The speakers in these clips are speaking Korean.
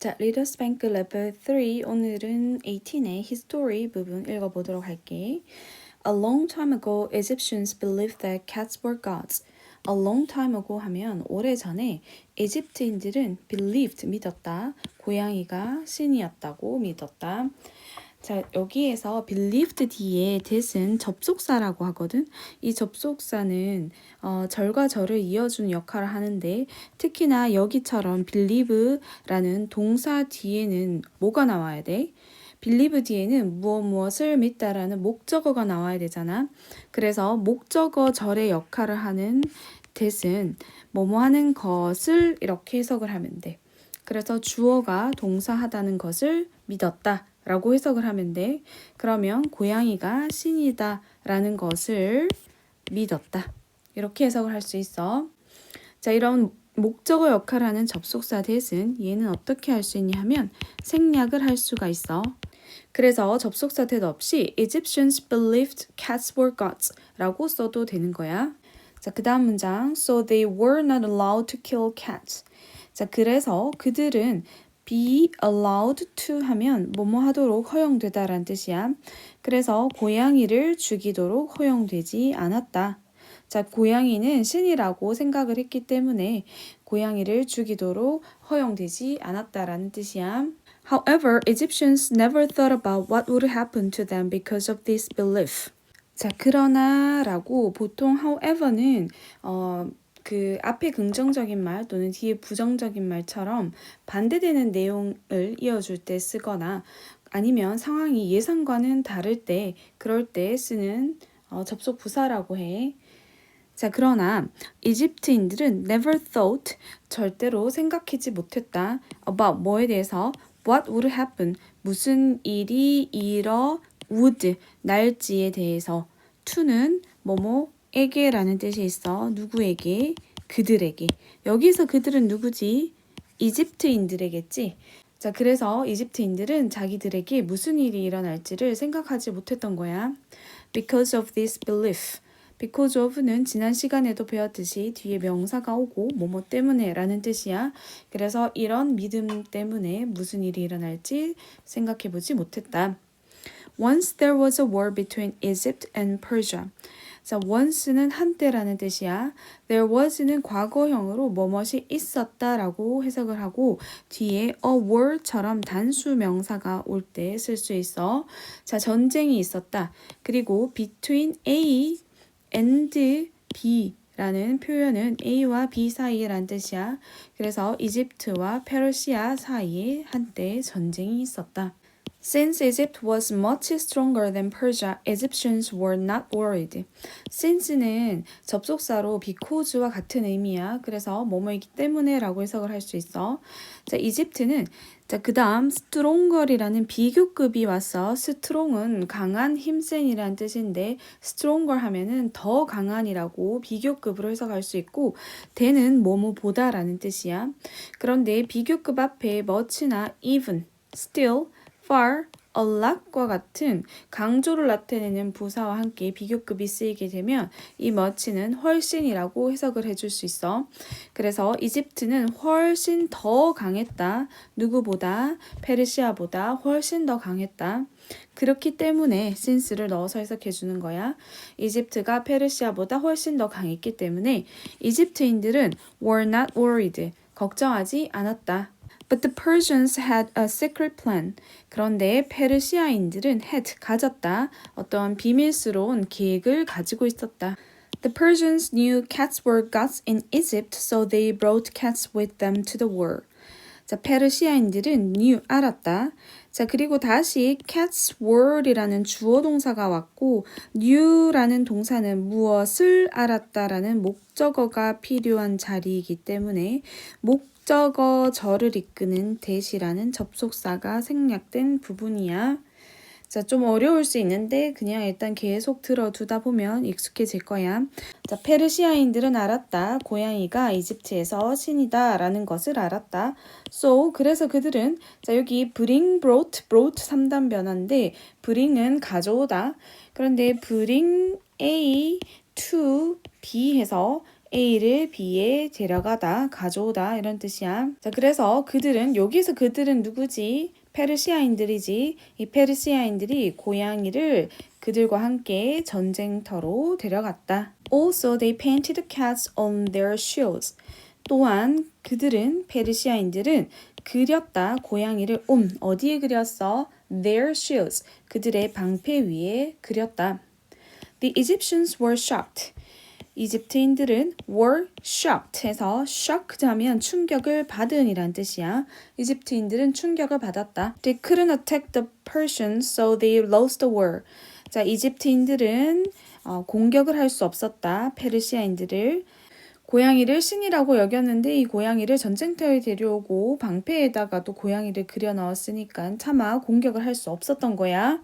자, Little Spank Level 3 오늘은 18의 History 부분 읽어보도록 할게. A long time ago, Egyptians believed that cats were gods. A long time ago 하면 오래전에 이집트인들은 believed 믿었다. 고양이가 신이었다고 믿었다. 자, 여기에서 believed 뒤에 that은 접속사라고 하거든. 이 접속사는 절과 절을 이어주는 역할을 하는데 특히나 여기처럼 believe라는 동사 뒤에는 뭐가 나와야 돼? believe 뒤에는 무엇을 믿다라는 목적어가 나와야 되잖아. 그래서 목적어 절의 역할을 하는 that은 뭐뭐 하는 것을 이렇게 해석을 하면 돼. 그래서 주어가 동사하다는 것을 믿었다 라고 해석을 하면 돼. 그러면 고양이가 신이다 라는 것을 믿었다. 이렇게 해석을 할 수 있어. 자, 이런 목적어 역할을 하는 접속사 that은 얘는 어떻게 할 수 있냐 하면 생략을 할 수가 있어. 그래서 접속사 that 없이 Egyptians believed cats were gods 라고 써도 되는 거야. 자, 그 다음 문장 So they were not allowed to kill cats. 자, 그래서 그들은 be allowed to 하면 뭐뭐 하도록 허용되다라는 뜻이야. 그래서 고양이를 죽이도록 허용되지 않았다. 자, 고양이는 신이라고 생각을 했기 때문에 고양이를 죽이도록 허용되지 않았다라는 뜻이야. However, Egyptians never thought about what would happen to them because of this belief. 자, 그러나 라고 보통 however는 그 앞에 긍정적인 말 또는 뒤에 부정적인 말처럼 반대되는 내용을 이어줄 때 쓰거나 아니면 상황이 예상과는 다를 때 그럴 때 쓰는 접속 부사라고 해. 자, 그러나 이집트인들은 never thought 절대로 생각하지 못했다. about 뭐에 대해서 what would happen 무슨 일이 would 날지에 대해서 to는 뭐뭐에게라는 뜻이 있어. 누구에게? 그들에게. 여기서 그들은 누구지? 이집트인들에겠지. 자, 그래서 이집트인들은 자기들에게 무슨 일이 일어날지를 생각하지 못했던 거야. Because of this belief. Because of는 지난 시간에도 배웠듯이 뒤에 명사가 오고 뭐뭐 때문에 라는 뜻이야. 그래서 이런 믿음 때문에 무슨 일이 일어날지 생각해보지 못했다. Once there was a war between Egypt and Persia. 자, once는 한때라는 뜻이야. There was는 과거형으로 뭐뭇이 있었다라고 해석을 하고 뒤에 a war처럼 단수 명사가 올 때 쓸 수 있어. 자, 전쟁이 있었다. 그리고 between A and B 라는 표현은 A와 B 사이라는 뜻이야. 그래서 이집트와 페르시아 사이에 한때 전쟁이 있었다. Since Egypt was much stronger than Persia, Egyptians were not worried. Since는 접속사로 because와 같은 의미야. 그래서 뭐뭐이기 때문에 라고 해석을 할 수 있어. 자, 이집트는 그 다음 stronger이라는 비교급이 왔어. strong은 강한, 힘센이라는 뜻인데 stronger 하면은 더 강한이라고 비교급으로 해석할 수 있고 than은 뭐뭐보다라는 뜻이야. 그런데 비교급 앞에 much나 even, still, far, a lot과 같은 강조를 나타내는 부사와 함께 비교급이 쓰이게 되면 이 much는 훨씬이라고 해석을 해줄 수 있어. 그래서 이집트는 훨씬 더 강했다. 누구보다? 페르시아보다 훨씬 더 강했다. 그렇기 때문에 since를 넣어서 해석해 주는 거야. 이집트가 페르시아보다 훨씬 더 강했기 때문에 이집트인들은 were not worried. 걱정하지 않았다. But the Persians had a secret plan. 그런데 페르시아인들은 가졌다. 어떤 비밀스러운 계획을 가지고 있었다. The Persians knew cats were gods in Egypt, so they brought cats with them to the war. 자, 페르시아인들은 knew, 알았다. 자, 그리고 다시 cats were이라는 주어 동사가 왔고 knew라는 동사는 무엇을 알았다라는 목적어가 필요한 자리이기 때문에 목적어 절을 이끄는 that이라는 접속사가 생략된 부분이야. 자, 좀 어려울 수 있는데 그냥 일단 계속 들어두다 보면 익숙해질 거야. 자, 페르시아인들은 알았다. 고양이가 이집트에서 신이다 라는 것을 알았다. So, 그래서 그들은 자, 여기 bring, brought 3단 변화인데 bring은 가져오다. 그런데 bring A to B 해서 A를 B에 데려가다, 가져오다 이런 뜻이야. 자, 그래서 그들은 여기서 그들은 누구지? 페르시아인들이지. 이 페르시아인들이 고양이를 그들과 함께 전쟁터로 데려갔다. Also, they painted the cats on their shields. 또한 그들은 페르시아인들은 그렸다 고양이를 어디에 그렸어? Their shields. 그들의 방패 위에 그렸다. The Egyptians were shocked. 이집트인들은 were shocked 해서 shocked 하면 충격을 받은 이란 뜻이야. 이집트인들은 충격을 받았다. They couldn't attack the Persians, so they lost the war. 자, 이집트인들은 공격을 할 수 없었다. 페르시아인들을. 고양이를 신이라고 여겼는데 이 고양이를 전쟁터에 데려오고 방패에다가도 고양이를 그려 넣었으니까 차마 공격을 할 수 없었던 거야.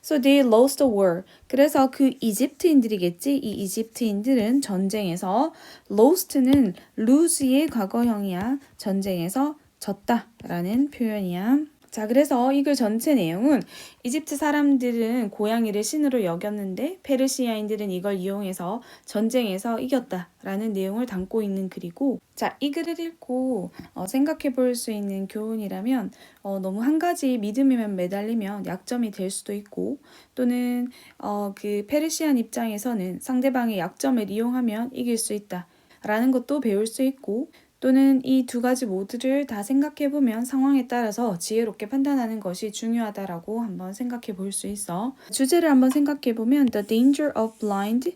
So they lost the war. 그래서 그 이집트인들이겠지? 이 이집트인들은 전쟁에서 lost는 lose의 과거형이야. 전쟁에서 졌다라는 표현이야. 자, 그래서 이 글 전체 내용은 이집트 사람들은 고양이를 신으로 여겼는데 페르시아인들은 이걸 이용해서 전쟁에서 이겼다라는 내용을 담고 있는 글이고, 자, 이 글을 읽고 생각해 볼 수 있는 교훈이라면 너무 한 가지 믿음에만 매달리면 약점이 될 수도 있고, 또는 그 페르시안 입장에서는 상대방의 약점을 이용하면 이길 수 있다라는 것도 배울 수 있고, 또는 이 두 가지 모두를 다 생각해보면 상황에 따라서 지혜롭게 판단하는 것이 중요하다라고 한번 생각해 볼 수 있어. 주제를 한번 생각해 보면 The Danger of Blind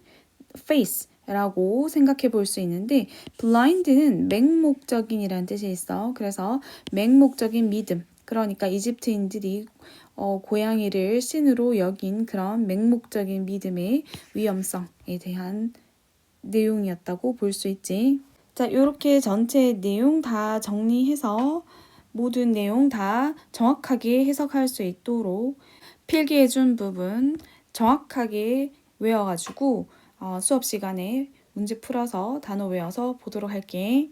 Faith 라고 생각해 볼 수 있는데, blind는 맹목적인이라는 뜻이 있어. 그래서 맹목적인 믿음, 그러니까 이집트인들이 고양이를 신으로 여긴 그런 맹목적인 믿음의 위험성에 대한 내용이었다고 볼 수 있지. 자, 이렇게 전체 내용 다 정리해서 모든 내용 다 정확하게 해석할 수 있도록 필기해준 부분 정확하게 외워가지고 수업 시간에 문제 풀어서 단어 외워서 보도록 할게.